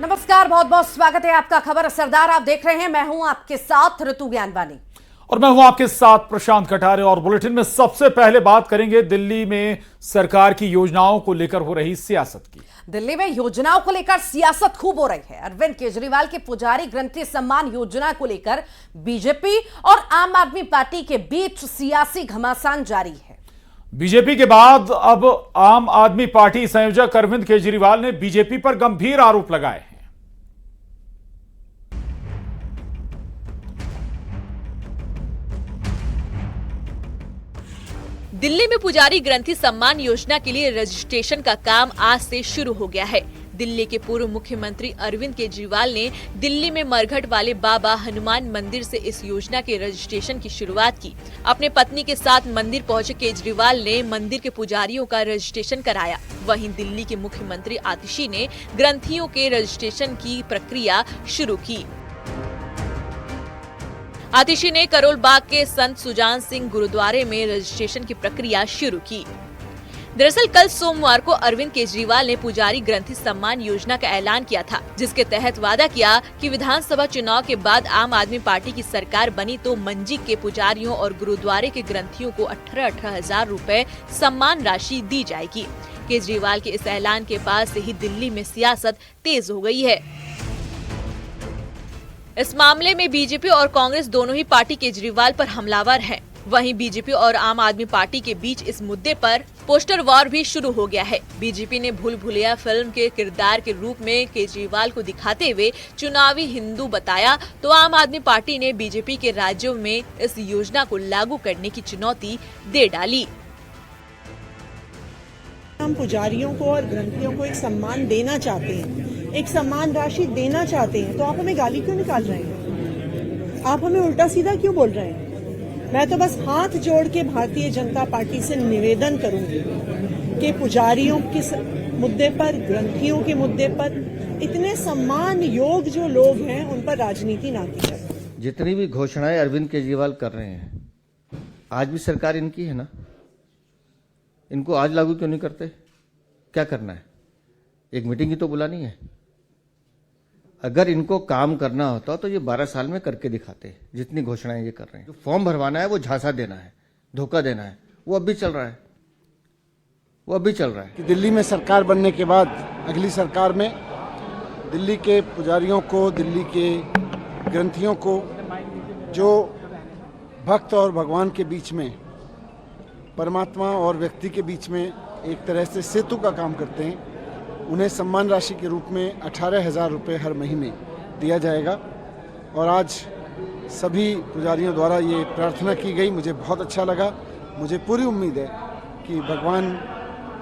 नमस्कार, बहुत बहुत स्वागत है आपका खबर असरदार। आप देख रहे हैं, मैं हूं आपके साथ ऋतु ज्ञानवानी और मैं हूं आपके साथ प्रशांत कटारे। और बुलेटिन में सबसे पहले बात करेंगे दिल्ली में सरकार की योजनाओं को लेकर हो रही सियासत की। दिल्ली में योजनाओं को लेकर सियासत खूब हो रही है। अरविंद केजरीवाल के पुजारी ग्रंथी सम्मान योजना को लेकर बीजेपी और आम आदमी पार्टी के बीच सियासी घमासान जारी है। बीजेपी के बाद अब आम आदमी पार्टी संयोजक अरविंद केजरीवाल ने बीजेपी पर गंभीर आरोप लगाए हैं। दिल्ली में पुजारी ग्रंथी सम्मान योजना के लिए रजिस्ट्रेशन का काम आज से शुरू हो गया है। दिल्ली के पूर्व मुख्यमंत्री अरविंद केजरीवाल ने दिल्ली में मरघट वाले बाबा हनुमान मंदिर से इस योजना के रजिस्ट्रेशन की शुरुआत की। अपने पत्नी के साथ मंदिर पहुंचे केजरीवाल ने मंदिर के पुजारियों का रजिस्ट्रेशन कराया। वहीं दिल्ली के मुख्यमंत्री आतिशी ने ग्रंथियों के रजिस्ट्रेशन की प्रक्रिया शुरू की। आतिशी ने करोल बाग के संत सुजान सिंह गुरुद्वारे में रजिस्ट्रेशन की प्रक्रिया शुरू की। दरअसल कल सोमवार को अरविंद केजरीवाल ने पुजारी ग्रंथी सम्मान योजना का ऐलान किया था, जिसके तहत वादा किया कि विधानसभा चुनाव के बाद आम आदमी पार्टी की सरकार बनी तो मंजी के पुजारियों और गुरुद्वारे के ग्रंथियों को 18,000 रुपए सम्मान राशि दी जाएगी। केजरीवाल के इस ऐलान के बाद से ही दिल्ली में सियासत तेज हो गई है। इस मामले में बीजेपी और कांग्रेस दोनों ही पार्टी केजरीवाल पर हमलावर हैं। वहीं बीजेपी और आम आदमी पार्टी के बीच इस मुद्दे पर पोस्टर वॉर भी शुरू हो गया है। बीजेपी ने भूल भुलैया फिल्म के किरदार के रूप में केजरीवाल को दिखाते हुए चुनावी हिंदू बताया, तो आम आदमी पार्टी ने बीजेपी के राज्यों में इस योजना को लागू करने की चुनौती दे डाली। हम पुजारियों को और ग्रंथियों को एक सम्मान देना चाहते हैं, एक सम्मान राशि देना चाहते हैं, तो आप हमें गाली क्यों निकाल रहे हैं? आप हमें उल्टा सीधा क्यों बोल रहे हैं? मैं तो बस हाथ जोड़ के भारतीय जनता पार्टी से निवेदन करूंगी कि पुजारियों के मुद्दे पर, ग्रंथियों के मुद्दे पर इतने सम्मान योग जो लोग हैं उन पर राजनीति ना की जाए। जितनी भी घोषणाएं अरविंद केजरीवाल कर रहे हैं, आज भी सरकार इनकी है ना, इनको आज लागू क्यों नहीं करते? क्या करना है? एक मीटिंग ही तो बुलानी है। अगर इनको काम करना होता तो ये 12 साल में करके दिखाते। जितनी घोषणाएं ये कर रहे हैं, जो फॉर्म भरवाना है वो झांसा देना है, धोखा देना है, वो अब भी चल रहा है, वो अभी चल रहा है। कि दिल्ली में सरकार बनने के बाद अगली सरकार में दिल्ली के पुजारियों को, दिल्ली के ग्रंथियों को, जो भक्त और भगवान के बीच में, परमात्मा और व्यक्ति के बीच में एक तरह से सेतु का काम करते हैं, उन्हें सम्मान राशि के रूप में 18,000 रुपये हर महीने दिया जाएगा। और आज सभी पुजारियों द्वारा ये प्रार्थना की गई, मुझे बहुत अच्छा लगा। मुझे पूरी उम्मीद है कि भगवान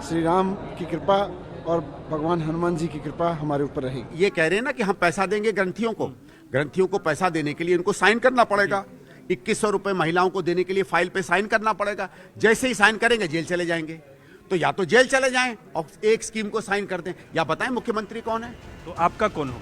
श्री राम की कृपा और भगवान हनुमान जी की कृपा हमारे ऊपर रहेगी। ये कह रहे हैं ना कि हम पैसा देंगे ग्रंथियों को पैसा देने के लिए इनको साइन करना पड़ेगा। 2100 रुपये महिलाओं को देने के लिए फाइल पे साइन करना पड़ेगा। जैसे ही साइन करेंगे जेल चले जाएंगे। तो या तो जेल चले जाएं और एक स्कीम को साइन कर दें, या बताएं मुख्यमंत्री कौन है? तो आपका कौन हो?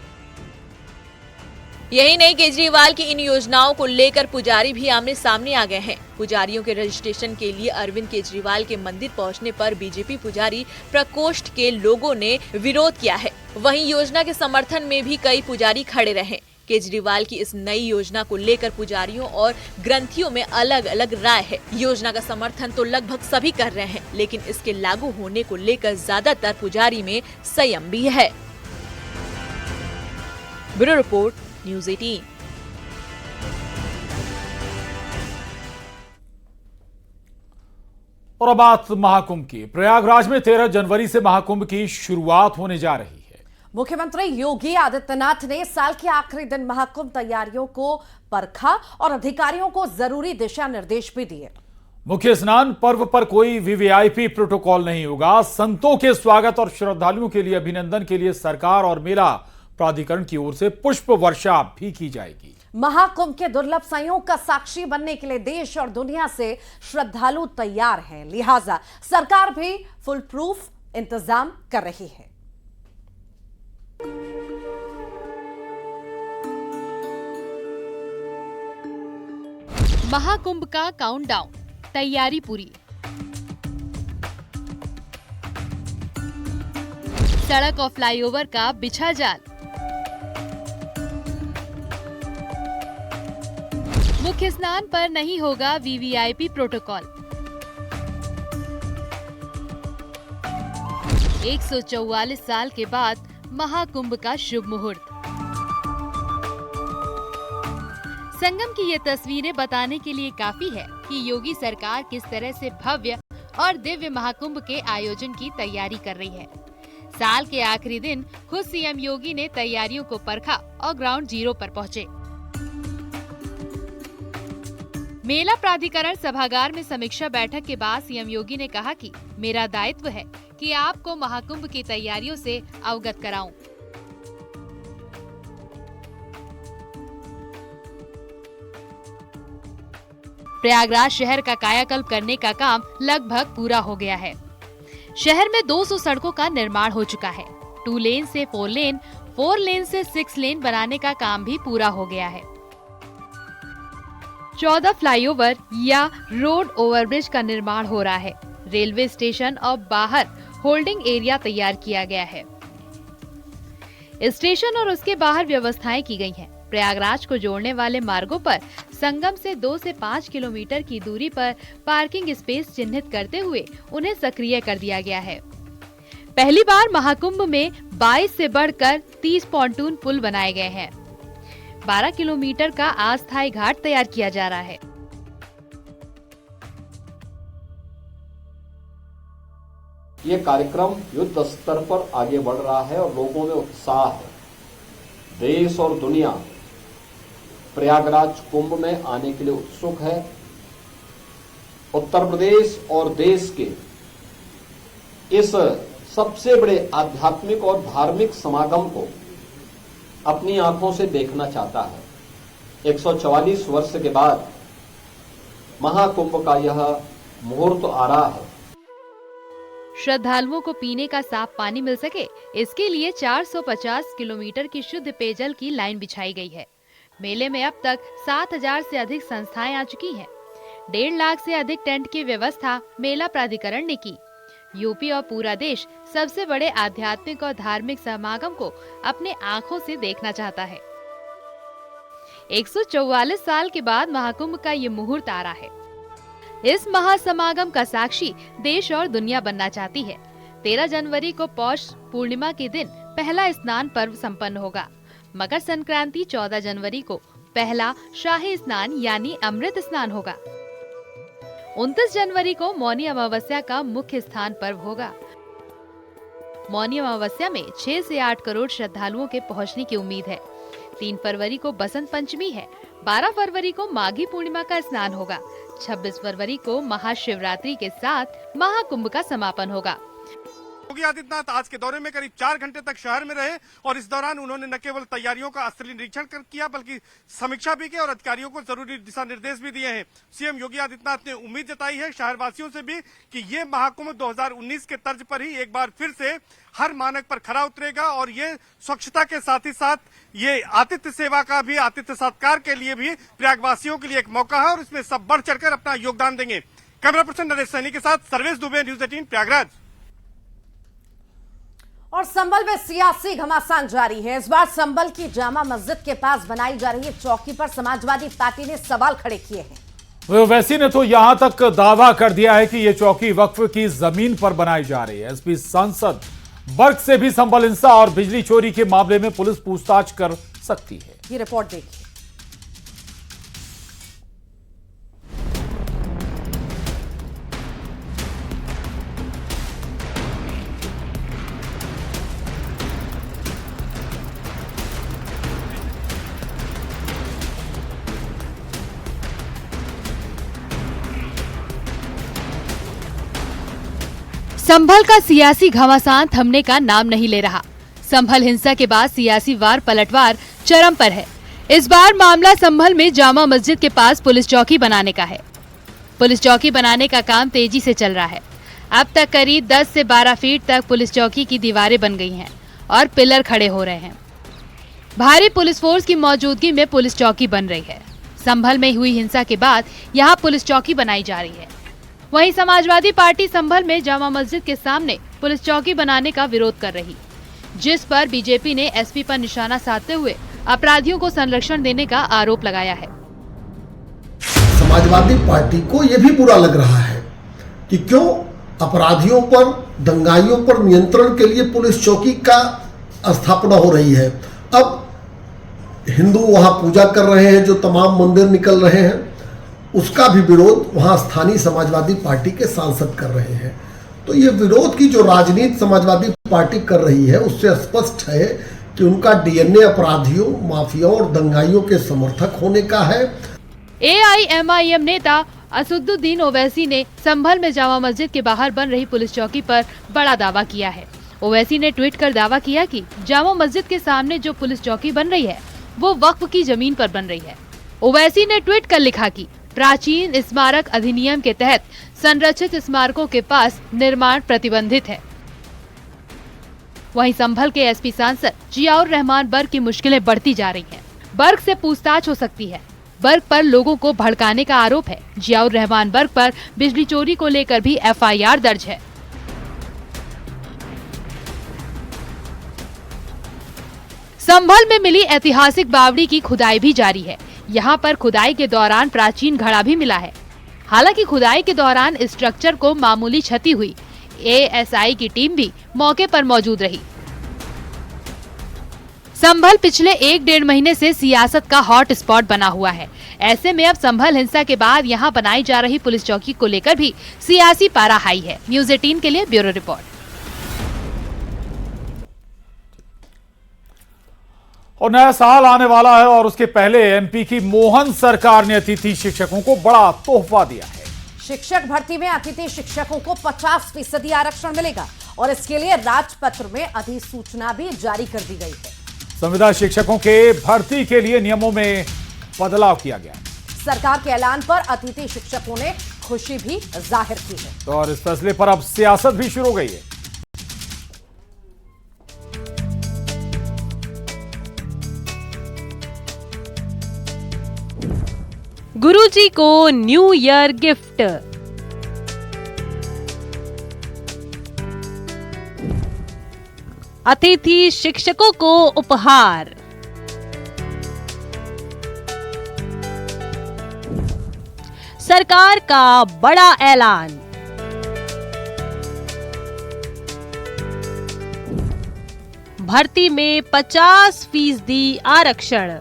यही नहीं, केजरीवाल की इन योजनाओं को लेकर पुजारी भी आमने सामने आ गए हैं। पुजारियों के रजिस्ट्रेशन के लिए अरविंद केजरीवाल के मंदिर पहुंचने पर बीजेपी पुजारी प्रकोष्ठ के लोगों ने विरोध किया है। वहीं योजना के समर्थन में भी कई पुजारी खड़े रहे। केजरीवाल की इस नई योजना को लेकर पुजारियों और ग्रंथियों में अलग अलग राय है। योजना का समर्थन तो लगभग सभी कर रहे हैं, लेकिन इसके लागू होने को लेकर ज्यादातर पुजारी में संयम भी है। Bureau report, news 18। और अब बात महाकुंभ की। प्रयागराज में 13 जनवरी से महाकुंभ की शुरुआत होने जा रही है। मुख्यमंत्री योगी आदित्यनाथ ने साल के आखिरी दिन महाकुंभ तैयारियों को परखा और अधिकारियों को जरूरी दिशा निर्देश भी दिए। मुख्य स्नान पर्व पर कोई वीवीआईपी प्रोटोकॉल नहीं होगा। संतों के स्वागत और श्रद्धालुओं के लिए अभिनंदन के लिए सरकार और मेला प्राधिकरण की ओर से पुष्प वर्षा भी की जाएगी। महाकुंभ के दुर्लभ संयोग का साक्षी बनने के लिए देश और दुनिया से श्रद्धालु तैयार हैं, लिहाजा सरकार भी फुल प्रूफ इंतजाम कर रही है। महाकुंभ का काउंटडाउन, तैयारी पूरी। सड़क और फ्लाईओवर का बिछा जाल, मुख्य स्नान पर नहीं होगा वीवीआईपी प्रोटोकॉल। 144 साल के बाद महाकुंभ का शुभ मुहूर्त। संगम की ये तस्वीरें बताने के लिए काफी है कि योगी सरकार किस तरह से भव्य और दिव्य महाकुंभ के आयोजन की तैयारी कर रही है। साल के आखिरी दिन खुद सीएम योगी ने तैयारियों को परखा और ग्राउंड जीरो पर पहुंचे। मेला प्राधिकरण सभागार में समीक्षा बैठक के बाद सीएम योगी ने कहा कि मेरा दायित्व है कि आपको महाकुंभ की तैयारियों से अवगत कराऊं। प्रयागराज शहर का कायाकल्प करने का काम लगभग पूरा हो गया है। शहर में 200 सड़कों का निर्माण हो चुका है। 2 लेन से 4 लेन, 4 लेन से 6 लेन बनाने का काम भी पूरा हो गया है। 14 फ्लाईओवर या रोड ओवरब्रिज का निर्माण हो रहा है। रेलवे स्टेशन और बाहर होल्डिंग एरिया तैयार किया गया है। स्टेशन और उसके बाहर व्यवस्थाएं की गई हैं। प्रयागराज को जोड़ने वाले मार्गों पर संगम से 2 से 5 किलोमीटर की दूरी पर पार्किंग स्पेस चिन्हित करते हुए उन्हें सक्रिय कर दिया गया है। पहली बार महाकुंभ में 22 से बढ़कर 30 पॉन्टून पुल बनाए गए हैं। 12 किलोमीटर का अस्थायी घाट तैयार किया जा रहा है। ये कार्यक्रम युद्ध स्तर पर आगे बढ़ रहा है और लोगों में उत्साह है। देश और दुनिया प्रयागराज कुंभ में आने के लिए उत्सुक है। उत्तर प्रदेश और देश के इस सबसे बड़े आध्यात्मिक और धार्मिक समागम को अपनी आंखों से देखना चाहता है। 144 वर्ष के बाद महाकुंभ का यह मुहूर्त आ रहा है। श्रद्धालुओं को पीने का साफ पानी मिल सके, इसके लिए 450 किलोमीटर की शुद्ध पेयजल की लाइन बिछाई गई है। मेले में अब तक 7000 से अधिक संस्थाएं आ चुकी हैं। 1.5 लाख से अधिक टेंट की व्यवस्था मेला प्राधिकरण ने की। यूपी और पूरा देश सबसे बड़े आध्यात्मिक और धार्मिक समागम को अपने आंखों से देखना चाहता है। 144 साल के बाद महाकुंभ का ये मुहूर्त आ रहा है। इस महासमागम का साक्षी देश और दुनिया बनना चाहती है। 13 जनवरी को पौष पूर्णिमा के दिन पहला स्नान पर्व संपन्न होगा। मकर संक्रांति 14 जनवरी को पहला शाही स्नान यानी अमृत स्नान होगा। 29 जनवरी को मौनी अमावस्या का मुख्य स्नान पर्व होगा। मौनी अमावस्या में 6 से 8 करोड़ श्रद्धालुओं के पहुंचने की उम्मीद है। 3 फरवरी को बसंत पंचमी है। 12 फरवरी को माघी पूर्णिमा का स्नान होगा। 26 फरवरी को महाशिवरात्रि के साथ महाकुंभ का समापन होगा। योगी आदित्यनाथ आज के दौरे में करीब 4 घंटे तक शहर में रहे और इस दौरान उन्होंने न केवल तैयारियों का स्थलीय निरीक्षण किया बल्कि समीक्षा भी की और अधिकारियों को जरूरी दिशा निर्देश भी दिए हैं। सीएम योगी आदित्यनाथ ने उम्मीद जताई है शहरवासियों से भी कि ये महाकुंभ 2019 के तर्ज पर ही एक बार फिर से हर मानक पर खरा उतरेगा और ये स्वच्छता के साथ ही साथ ये आतिथ्य सेवा का भी, आतिथ्य सत्कार के लिए भी प्रयागवासियों के लिए एक मौका है और इसमें सब बढ़ चढ़कर अपना योगदान देंगे। कैमरा पर्सन नरेश सैनी के साथ सर्वेश दुबे, न्यूज 18 प्रयागराज। और संभल में सियासी घमासान जारी है। इस बार संभल की जामा मस्जिद के पास बनाई जा रही चौकी पर समाजवादी पार्टी ने सवाल खड़े किए हैं। ओवैसी ने तो यहां तक दावा कर दिया है कि यह चौकी वक्फ की जमीन पर बनाई जा रही है। एसपी सांसद बर्ग से भी संभल हिंसा और बिजली चोरी के मामले में पुलिस पूछताछ कर सकती है। ये रिपोर्ट देखिए। संभल का सियासी घमासान थमने का नाम नहीं ले रहा। संभल हिंसा के बाद सियासी वार पलटवार चरम पर है। इस बार मामला संभल में जामा मस्जिद के पास पुलिस चौकी बनाने का है। पुलिस चौकी बनाने का काम तेजी से चल रहा है। अब तक करीब 10 से 12 फीट तक पुलिस चौकी की दीवारें बन गई हैं और पिलर खड़े हो रहे हैं। भारी पुलिस फोर्स की मौजूदगी में पुलिस चौकी बन रही है। संभल में हुई हिंसा के बाद यहाँ पुलिस चौकी बनाई जा रही है। वहीं समाजवादी पार्टी संभल में जामा मस्जिद के सामने पुलिस चौकी बनाने का विरोध कर रही। जिस पर बीजेपी ने एसपी पर निशाना साधते हुए अपराधियों को संरक्षण देने का आरोप लगाया है। समाजवादी पार्टी को यह भी बुरा लग रहा है कि क्यों अपराधियों पर, दंगाइयों पर नियंत्रण के लिए पुलिस चौकी का स्थापना हो रही है। अब हिंदू वहां पूजा कर रहे हैं, जो तमाम मंदिर निकल रहे हैं, उसका भी विरोध वहां स्थानीय समाजवादी पार्टी के सांसद कर रहे हैं। तो ये विरोध की जो राजनीति समाजवादी पार्टी कर रही है, उससे स्पष्ट है कि उनका डीएनए अपराधियों, माफियाओं और दंगाइयों के समर्थक होने का है। AIMIM नेता असुद्दुद्दीन ओवैसी ने संभल में जामा मस्जिद के बाहर बन रही पुलिस चौकी पर बड़ा दावा किया है। ओवैसी ने ट्वीट कर दावा किया कि जामा मस्जिद के सामने जो पुलिस चौकी बन रही है वो वक्फ की जमीन पर बन रही है। ओवैसी ने ट्वीट कर लिखा कि प्राचीन स्मारक अधिनियम के तहत संरक्षित स्मारकों के पास निर्माण प्रतिबंधित है। वहीं संभल के एसपी सांसद जियाउर रहमान बर्क की मुश्किलें बढ़ती जा रही हैं। बर्क से पूछताछ हो सकती है। बर्क पर लोगों को भड़काने का आरोप है। जियाउर रहमान बर्क पर बिजली चोरी को लेकर भी FIR दर्ज है। संभल में मिली ऐतिहासिक बावड़ी की खुदाई भी जारी है। यहाँ पर खुदाई के दौरान प्राचीन घड़ा भी मिला है। हालांकि खुदाई के दौरान स्ट्रक्चर को मामूली क्षति हुई। ASI की टीम भी मौके पर मौजूद रही। संभल पिछले 1-1.5 महीने से सियासत का हॉट स्पॉट बना हुआ है। ऐसे में अब संभल हिंसा के बाद यहाँ बनाई जा रही पुलिस चौकी को लेकर भी सियासी पारा हाई है। न्यूज़ 18 के लिए ब्यूरो रिपोर्ट। और नया साल आने वाला है और उसके पहले MP की मोहन सरकार ने अतिथि शिक्षकों को बड़ा तोहफा दिया है। शिक्षक भर्ती में अतिथि शिक्षकों को 50% आरक्षण मिलेगा और इसके लिए राजपत्र में अधिसूचना भी जारी कर दी गई है। संविदा शिक्षकों के भर्ती के लिए नियमों में बदलाव किया गया। सरकार के ऐलान पर अतिथि शिक्षकों ने खुशी भी जाहिर की है। तो और इस फैसले पर अब सियासत भी शुरू हो गई है। गुरुजी को न्यू ईयर गिफ्ट। अतिथि शिक्षकों को उपहार। सरकार का बड़ा ऐलान। भर्ती में 50% आरक्षण।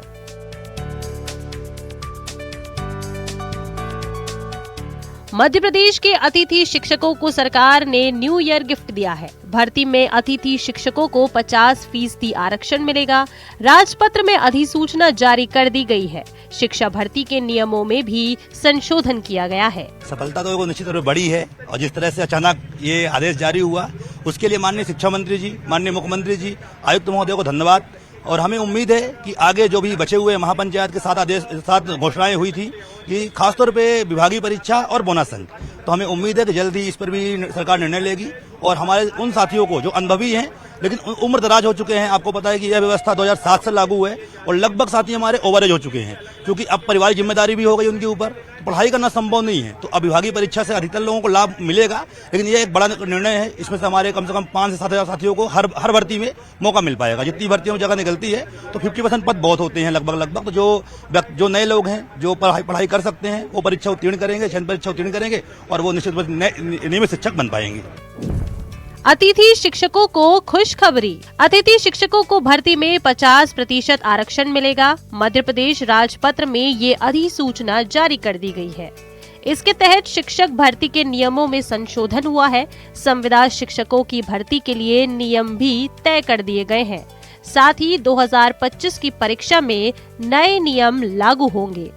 मध्य प्रदेश के अतिथि शिक्षकों को सरकार ने न्यू ईयर गिफ्ट दिया है। भर्ती में अतिथि शिक्षकों को 50% आरक्षण मिलेगा। राजपत्र में अधिसूचना जारी कर दी गई है। शिक्षा भर्ती के नियमों में भी संशोधन किया गया है। सफलता तो निश्चित रूप से बड़ी है और जिस तरह से अचानक ये आदेश जारी हुआ उसके लिए माननीय शिक्षा मंत्री जी, माननीय मुख्यमंत्री जी, आयुक्त महोदय को धन्यवाद। और हमें उम्मीद है कि आगे जो भी बचे हुए महापंचायत के साथ घोषणाएं हुई थी कि खासतौर पे विभागीय परीक्षा और बोनस अंक, तो हमें उम्मीद है कि जल्द ही इस पर भी सरकार निर्णय लेगी। और हमारे उन साथियों को जो अनुभवी हैं लेकिन उम्र दराज हो चुके हैं, आपको पता है कि यह व्यवस्था 2007 से लागू है और लगभग साथी हमारे ओवरेज हो चुके हैं क्योंकि अब पारिवारिक जिम्मेदारी भी हो गई उनके ऊपर, तो पढ़ाई करना संभव नहीं है। तो अब विभागीय परीक्षा से अधिकतर लोगों को लाभ मिलेगा, लेकिन यह एक बड़ा निर्णय है। इसमें से हमारे कम से कम 5 से 7 हजार साथियों को हर भर्ती में मौका मिल पाएगा। जितनी भर्तियों में जगह निकलती है तो 50% पद बहुत होते हैं लगभग। तो जो नए लोग हैं जो पढ़ाई कर सकते हैं वो परीक्षा उत्तीर्ण करेंगे, चयन परीक्षा उत्तीर्ण करेंगे और वो निश्चित रूप से नियमित शिक्षक बन पाएंगे। अतिथि शिक्षकों को खुशखबरी। अतिथि शिक्षकों को भर्ती में 50% आरक्षण मिलेगा। मध्य प्रदेश राजपत्र में ये अधिसूचना जारी कर दी गई है। इसके तहत शिक्षक भर्ती के नियमों में संशोधन हुआ है। संविदा शिक्षकों की भर्ती के लिए नियम भी तय कर दिए गए हैं। साथ ही 2025 की परीक्षा में नए नियम लागू होंगे।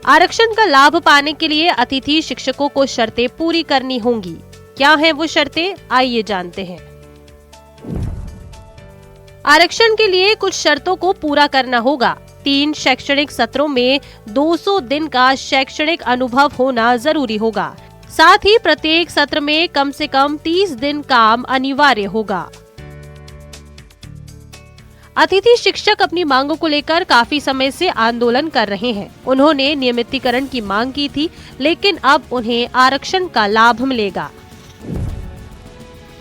आरक्षण का लाभ पाने के लिए अतिथि शिक्षकों को शर्तें पूरी करनी होंगी। क्या हैं वो शर्तें, आइए जानते हैं। आरक्षण के लिए कुछ शर्तों को पूरा करना होगा। 3 शैक्षणिक सत्रों में 200 दिन का शैक्षणिक अनुभव होना जरूरी होगा। साथ ही प्रत्येक सत्र में कम से कम 30 दिन काम अनिवार्य होगा। अतिथि शिक्षक अपनी मांगों को लेकर काफी समय से आंदोलन कर रहे हैं। उन्होंने नियमितीकरण की मांग की थी, लेकिन अब उन्हें आरक्षण का लाभ मिलेगा।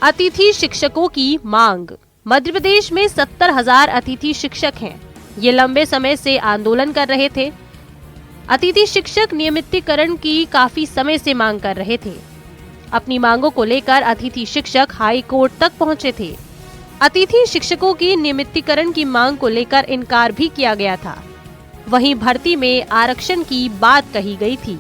अतिथि शिक्षकों की मांग। मध्य प्रदेश में 70,000 अतिथि शिक्षक हैं। ये लंबे समय से आंदोलन कर रहे थे। अतिथि शिक्षक नियमितीकरण की काफी समय से मांग कर रहे थे। अपनी मांगों को लेकर अतिथि शिक्षक हाई कोर्ट तक पहुंचे थे। अतिथि शिक्षकों की नियमितीकरण की मांग को लेकर इनकार भी किया गया था। वहीं भर्ती में आरक्षण की बात कही गई थी।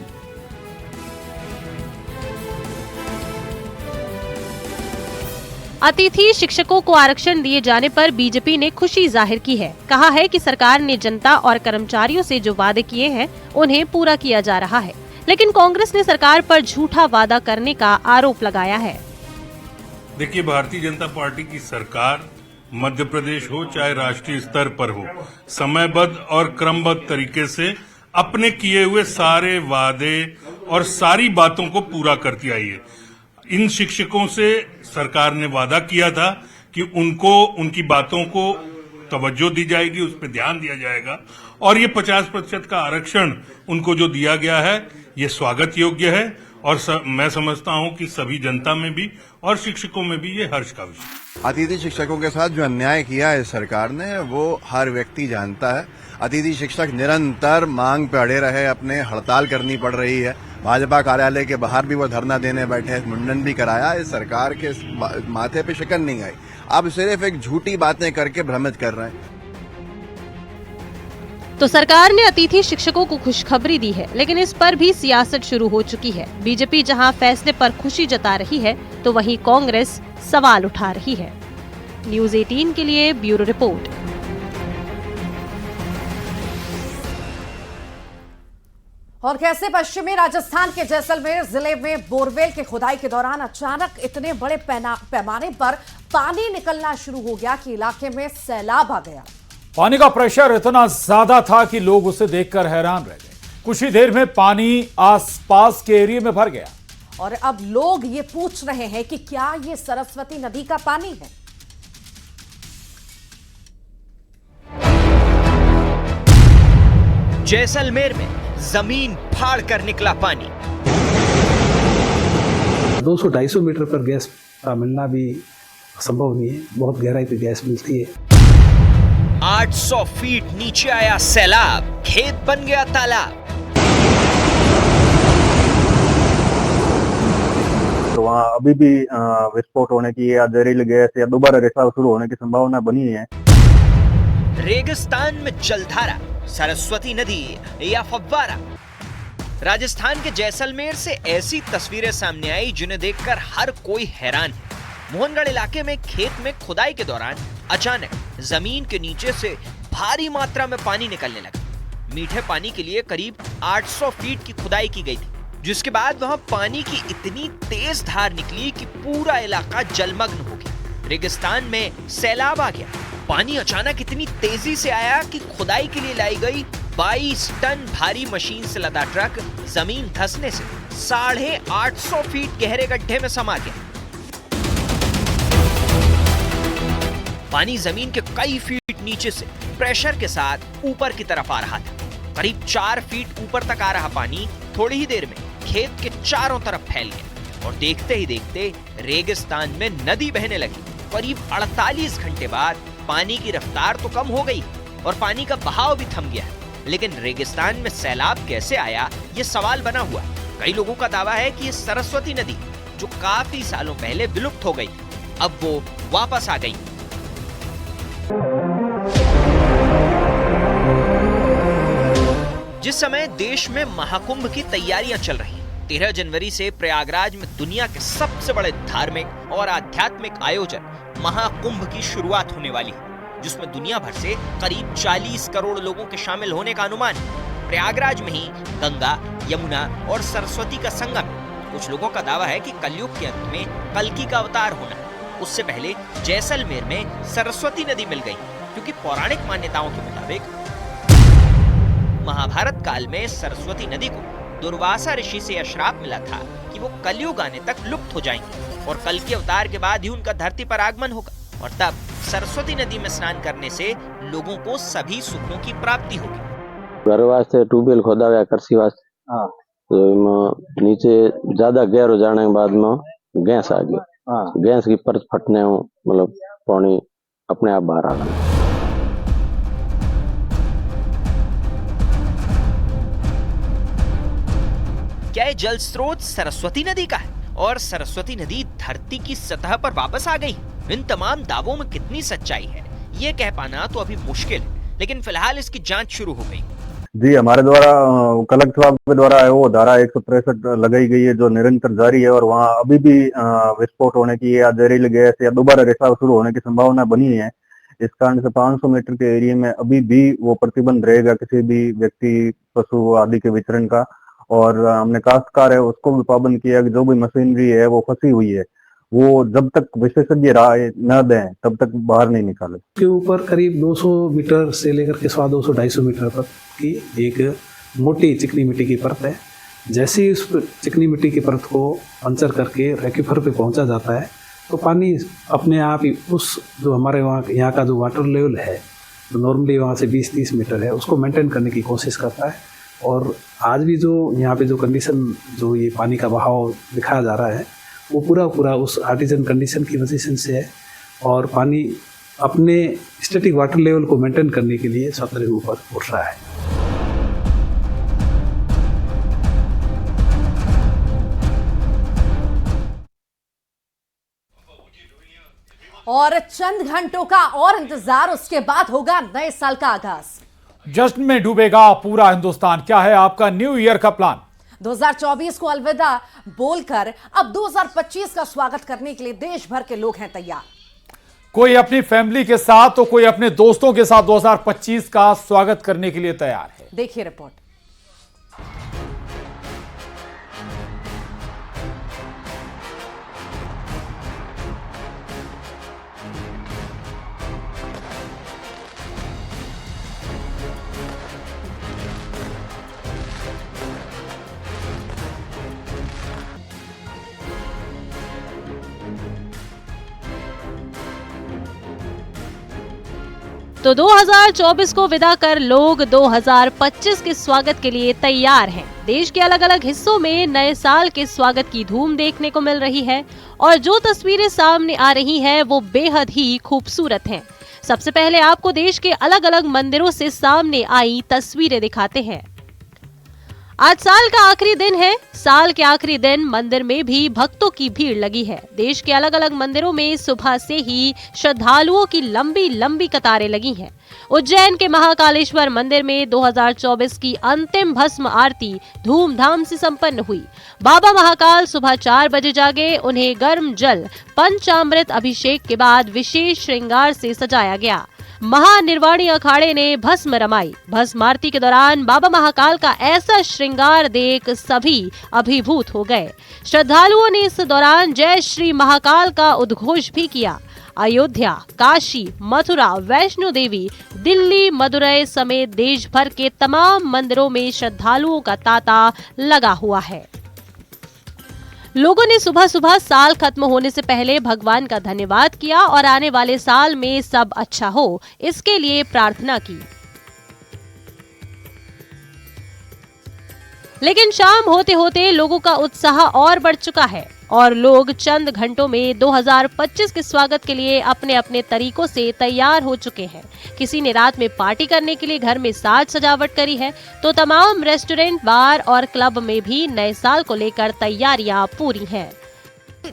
अतिथि शिक्षकों को आरक्षण दिए जाने पर बीजेपी ने खुशी जाहिर की है। कहा है कि सरकार ने जनता और कर्मचारियों से जो वादे किए हैं उन्हें पूरा किया जा रहा है, लेकिन कांग्रेस ने सरकार पर झूठा वादा करने का आरोप लगाया है। देखिए, भारतीय जनता पार्टी की सरकार मध्य प्रदेश हो चाहे राष्ट्रीय स्तर पर हो, समयबद्ध और क्रमबद्ध तरीके से अपने किए हुए सारे वादे और सारी बातों को पूरा करती आई है। इन शिक्षकों से सरकार ने वादा किया था कि उनको उनकी बातों को तवज्जो दी जाएगी, उस पर ध्यान दिया जाएगा, और ये 50% का आरक्षण उनको जो दिया गया है ये स्वागत योग्य है। और मैं समझता हूं कि सभी जनता में भी और शिक्षकों में भी ये हर्ष का विषय। अतिथि शिक्षकों के साथ जो अन्याय किया है सरकार ने, वो हर व्यक्ति जानता है। अतिथि शिक्षक निरंतर मांग पे अड़े रहे, अपने हड़ताल करनी पड़ रही है। भाजपा कार्यालय के बाहर भी वो धरना देने बैठे हैं, मुंडन भी कराया। इस सरकार के माथे पे शिकन नहीं आई। अब सिर्फ एक झूठी बातें करके भ्रमित कर रहे हैं। तो सरकार ने अतिथि शिक्षकों को खुशखबरी दी है, लेकिन इस पर भी सियासत शुरू हो चुकी है। बीजेपी जहां फैसले पर खुशी जता रही है, तो वहीं कांग्रेस सवाल उठा रही है। न्यूज़ 18 के लिए ब्यूरो रिपोर्ट। और कैसे पश्चिमी राजस्थान के जैसलमेर जिले में बोरवेल के खुदाई के दौरान अचानक इतने बड़े पैमाने पर पानी निकलना शुरू हो गया कि इलाके में सैलाब आ गया। पानी का प्रेशर इतना ज्यादा था कि लोग उसे देखकर हैरान रह गए। कुछ ही देर में पानी आसपास के एरिया में भर गया। और अब लोग ये पूछ रहे हैं कि क्या ये सरस्वती नदी का पानी है। जैसलमेर में जमीन फाड़ कर निकला पानी। 200-250 मीटर पर गैस मिलना भी संभव नहीं है। बहुत गहराई पे गैस मिलती है। 800 फीट नीचे आया सैलाब, खेत बन गया तालाब। तो वहाँ अभी भी विस्फोट होने की या जहरीली गैस या दोबारा रिसाव शुरू होने की संभावना बनी है। रेगिस्तान में जलधारा, सरस्वती नदी या फव्वारा। राजस्थान के जैसलमेर से ऐसी तस्वीरें सामने आई जिन्हें देखकर हर कोई हैरान है। मोहनगढ़ इलाके में खेत में खुदाई के दौरान अचानक जमीन के नीचे से भारी मात्रा में पानी निकलने लगा। मीठे पानी के लिए करीब 800 फीट की खुदाई की गई थी, जिसके बाद वहां पानी की इतनी तेज धार निकली कि पूरा इलाका जलमग्न हो गया। रेगिस्तान में सैलाब आ गया। पानी अचानक इतनी तेजी से आया कि खुदाई के लिए लाई गई 22 टन भारी मशीन से लदा ट्रक जमीन धंसने से 850 फीट गहरे गड्ढे में समा गया। पानी जमीन के कई फीट नीचे से प्रेशर के साथ ऊपर की तरफ आ रहा था। करीब 4 फीट ऊपर तक आ रहा पानी थोड़ी ही देर में खेत के चारों तरफ फैल गया और देखते ही देखते रेगिस्तान में नदी बहने लगी। करीब 48 घंटे बाद पानी की रफ्तार तो कम हो गई और पानी का बहाव भी थम गया, लेकिन रेगिस्तान में सैलाब कैसे आया ये सवाल बना हुआ। कई लोगों का दावा है कि ये सरस्वती नदी जो काफी सालों पहले विलुप्त हो गई, अब वो वापस आ गई। जिस समय देश में महाकुंभ की तैयारियां चल रही, 13 जनवरी से प्रयागराज में दुनिया के सबसे बड़े धार्मिक और आध्यात्मिक आयोजन महाकुंभ की शुरुआत होने वाली है, जिसमें दुनिया भर से करीब 40 करोड़ लोगों के शामिल होने का अनुमान है। प्रयागराज में ही गंगा, यमुना और सरस्वती का संगम। कुछ लोगों का दावा है कि कलयुग के अंत में कल्कि का अवतार होना। उससे पहले जैसलमेर में सरस्वती नदी मिल गई, क्योंकि पौराणिक मान्यताओं के मुताबिक महाभारत काल में सरस्वती नदी को दुर्वासा ऋषि से यह श्राप मिला था कि वो कलयुग आने तक लुप्त हो जाएंगे और कल्कि अवतार के बाद ही उनका धरती पर आगमन होगा और तब सरस्वती नदी में स्नान करने से लोगों को सभी सुखों की प्राप्ति होगी। घर वास्ते ट्यूबवेल खोदा हुआ कृषि वास्ते तो नीचे ज्यादा गहरो जाने के बाद में गैस आ गई। गैस की परत फटने मतलब पानी अपने आप बाहर आ गया। क्या ये जल स्रोत सरस्वती नदी का है और सरस्वती नदी धरती की सतह पर वापस आ गई? इन तमाम दावों में कितनी सच्चाई है ये कह पाना तो अभी मुश्किल है, लेकिन फिलहाल इसकी जांच शुरू हो गई। जी, हमारे द्वारा कलेक्टर साहब के द्वारा वो धारा 163 लगाई गई है जो निरंतर जारी है और वहाँ अभी भी विस्फोट होने की या जहरीली गैस या दोबारा रिसाव शुरू होने की संभावना बनी है। इस कारण से 500 मीटर के एरिया में अभी भी वो प्रतिबंध रहेगा किसी भी व्यक्ति, पशु आदि के विचरण का। और हमने काश्तकार है उसको भी पाबंद किया कि जो भी मशीनरी है वो फंसी हुई है वो जब तक विशेषज्ञ राय न दें तब तक बाहर नहीं निकाले। के ऊपर करीब 200 मीटर से लेकर के 200-250 मीटर तक की एक मोटी चिकनी मिट्टी की परत है। जैसे ही उस चिकनी मिट्टी की परत को पंचर करके एक्वीफर पे पहुंचा जाता है तो पानी अपने आप ही उस जो हमारे यहाँ का जो वाटर लेवल है तो नॉर्मली वहाँ से 20-30 मीटर है उसको मेंटेन करने की कोशिश करता है। और आज भी जो यहाँ पे जो कंडीशन जो ये पानी का बहाव दिखाया जा रहा है वो पूरा उस आर्टिजन कंडीशन की वजह से है और पानी अपने स्टैटिक वाटर लेवल को मेंटेन करने के लिए सतह के ऊपर उठ रहा है। और चंद घंटों का और इंतजार, उसके बाद होगा नए साल का आगाज। जश्न में डूबेगा पूरा हिंदुस्तान। क्या है आपका न्यू ईयर का प्लान? 2024 को अलविदा बोलकर अब 2025 का स्वागत करने के लिए देश भर के लोग हैं तैयार। कोई अपनी फैमिली के साथ तो कोई अपने दोस्तों के साथ 2025 का स्वागत करने के लिए तैयार है। देखिए रिपोर्ट। तो 2024 को विदा कर लोग 2025 के स्वागत के लिए तैयार हैं। देश के अलग अलग हिस्सों में नए साल के स्वागत की धूम देखने को मिल रही है और जो तस्वीरें सामने आ रही हैं वो बेहद ही खूबसूरत हैं। सबसे पहले आपको देश के अलग अलग मंदिरों से सामने आई तस्वीरें दिखाते हैं। आज साल का आखिरी दिन है। साल के आखिरी दिन मंदिर में भी भक्तों की भीड़ लगी है। देश के अलग अलग मंदिरों में सुबह से ही श्रद्धालुओं की लंबी लंबी कतारें लगी हैं। उज्जैन के महाकालेश्वर मंदिर में 2024 की अंतिम भस्म आरती धूमधाम से संपन्न हुई। बाबा महाकाल सुबह 4 बजे जागे। उन्हें गर्म जल पंचामृत अभिषेक के बाद विशेष श्रृंगार से सजाया गया। महानिर्वाणी अखाड़े ने भस्म रमाई। भस्म आरती के दौरान बाबा महाकाल का ऐसा श्रृंगार देख सभी अभिभूत हो गए। श्रद्धालुओं ने इस दौरान जय श्री महाकाल का उद्घोष भी किया। अयोध्या, काशी, मथुरा, वैष्णो देवी, दिल्ली, मदुरै समेत देश भर के तमाम मंदिरों में श्रद्धालुओं का तांता लगा हुआ है। लोगों ने सुबह सुबह साल खत्म होने से पहले भगवान का धन्यवाद किया और आने वाले साल में सब अच्छा हो इसके लिए प्रार्थना की। लेकिन शाम होते होते लोगों का उत्साह और बढ़ चुका है और लोग चंद घंटों में 2025 के स्वागत के लिए अपने अपने तरीकों से तैयार हो चुके हैं। किसी ने रात में पार्टी करने के लिए घर में साज सजावट करी है तो तमाम रेस्टोरेंट, बार और क्लब में भी नए साल को लेकर तैयारियां पूरी हैं।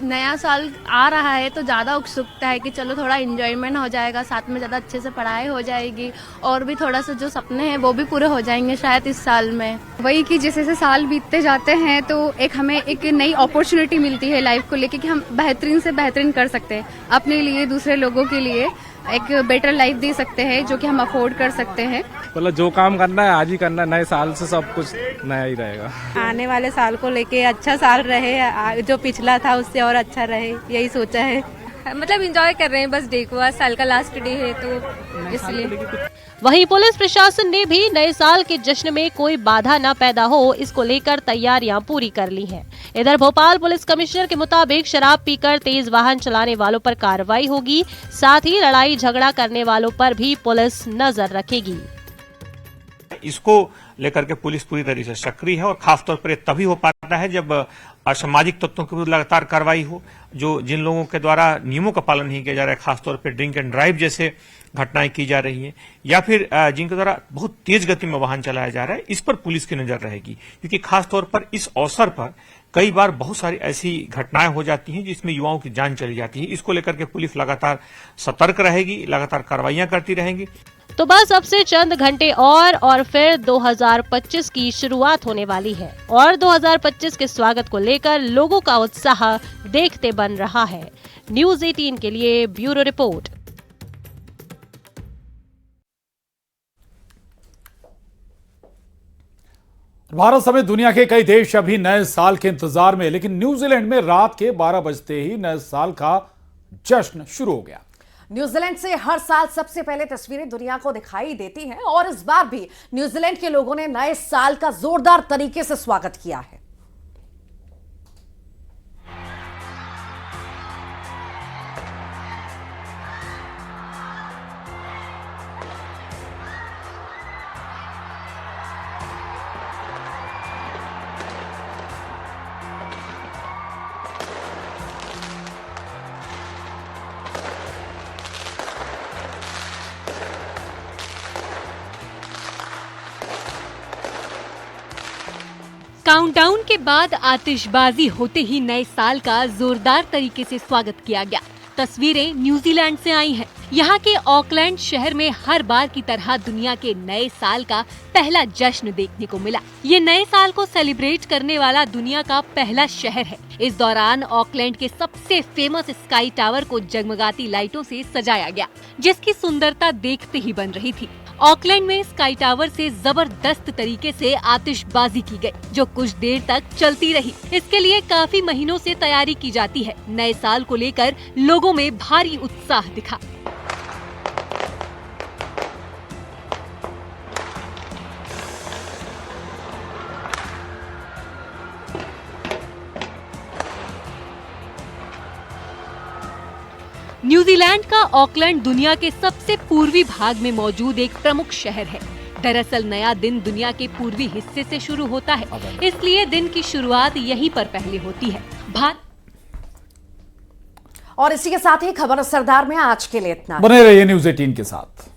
नया साल आ रहा है तो ज़्यादा उत्सुकता है कि चलो थोड़ा एंजॉयमेंट हो जाएगा, साथ में ज़्यादा अच्छे से पढ़ाई हो जाएगी और भी थोड़ा सा जो सपने हैं वो भी पूरे हो जाएंगे शायद इस साल में। वही कि जैसे जैसे साल बीतते जाते हैं तो हमें एक नई अपॉर्चुनिटी मिलती है लाइफ को लेके कि हम बेहतरीन से बेहतरीन कर सकते हैं अपने लिए, दूसरे लोगों के लिए एक बेटर लाइफ दे सकते हैं जो कि हम अफोर्ड कर सकते हैं। मतलब जो काम करना है आज ही करना है। नए साल से सब कुछ नया ही रहेगा। आने वाले साल को लेके अच्छा साल रहे, जो पिछला था उससे और अच्छा रहे, यही सोचा है। मतलब एंजॉय कर रहे हैं बस डे को। आज साल का लास्ट डे है तो इसलिए। वहीं पुलिस प्रशासन ने भी नए साल के जश्न में कोई बाधा न पैदा हो, इसको लेकर तैयारियां पूरी कर ली हैं। इधर भोपाल पुलिस कमिश्नर के मुताबिक शराब पीकर तेज वाहन चलाने वालों पर कार्रवाई होगी, साथ ही लड़ाई झगड़ा करने वालों पर भी पुलिस नजर रखेगी। इसको लेकर के पुलिस पूरी तरीके से सक्रिय है और खासतौर पर तभी हो पाता है जब असामाजिक तत्वों के विरुद्ध लगातार कार्रवाई हो, जो जिन लोगों के द्वारा नियमों का पालन नहीं किया जा रहा है, खासतौर पर ड्रिंक एंड ड्राइव जैसे घटनाएं की जा रही हैं, या फिर जिनके द्वारा बहुत तेज गति में वाहन चलाया जा रहा है, इस पर पुलिस की नजर रहेगी। क्योंकि खासतौर पर इस अवसर पर कई बार बहुत सारी ऐसी घटनाएं हो जाती हैं जिसमें युवाओं की जान चली जाती है। इसको लेकर के पुलिस लगातार सतर्क रहेगी, लगातार कार्रवाइयां करती रहेंगी। तो बस अब से चंद घंटे और फिर 2025 की शुरुआत होने वाली है और 2025 के स्वागत को लेकर लोगों का उत्साह देखते बन रहा है। न्यूज़ 18 के लिए ब्यूरो रिपोर्ट। भारत समेत दुनिया के कई देश अभी नए साल के इंतजार में, लेकिन न्यूजीलैंड में रात के 12 बजते ही नए साल का जश्न शुरू हो गया। न्यूजीलैंड से हर साल सबसे पहले तस्वीरें दुनिया को दिखाई देती हैं और इस बार भी न्यूजीलैंड के लोगों ने नए साल का जोरदार तरीके से स्वागत किया है। काउंटडाउन के बाद आतिशबाजी होते ही नए साल का जोरदार तरीके से स्वागत किया गया। तस्वीरें न्यूजीलैंड से आई हैं। यहाँ के ऑकलैंड शहर में हर बार की तरह दुनिया के नए साल का पहला जश्न देखने को मिला। ये नए साल को सेलिब्रेट करने वाला दुनिया का पहला शहर है। इस दौरान ऑकलैंड के सबसे फेमस स्काई टावर को जगमगाती लाइटों से सजाया गया, जिसकी सुंदरता देखते ही बन रही थी। ऑकलैंड में स्काई टावर से जबरदस्त तरीके से आतिशबाजी की गई, जो कुछ देर तक चलती रही। इसके लिए काफी महीनों से तैयारी की जाती है। नए साल को लेकर लोगों में भारी उत्साह दिखा। न्यूजीलैंड का ऑकलैंड दुनिया के सबसे पूर्वी भाग में मौजूद एक प्रमुख शहर है। दरअसल नया दिन दुनिया के पूर्वी हिस्से से शुरू होता है, इसलिए दिन की शुरुआत यहीं पर पहले होती है। और इसी के साथ ही खबर सरदार में आज के लिए इतना। बने रहिए न्यूज़ 18 के साथ।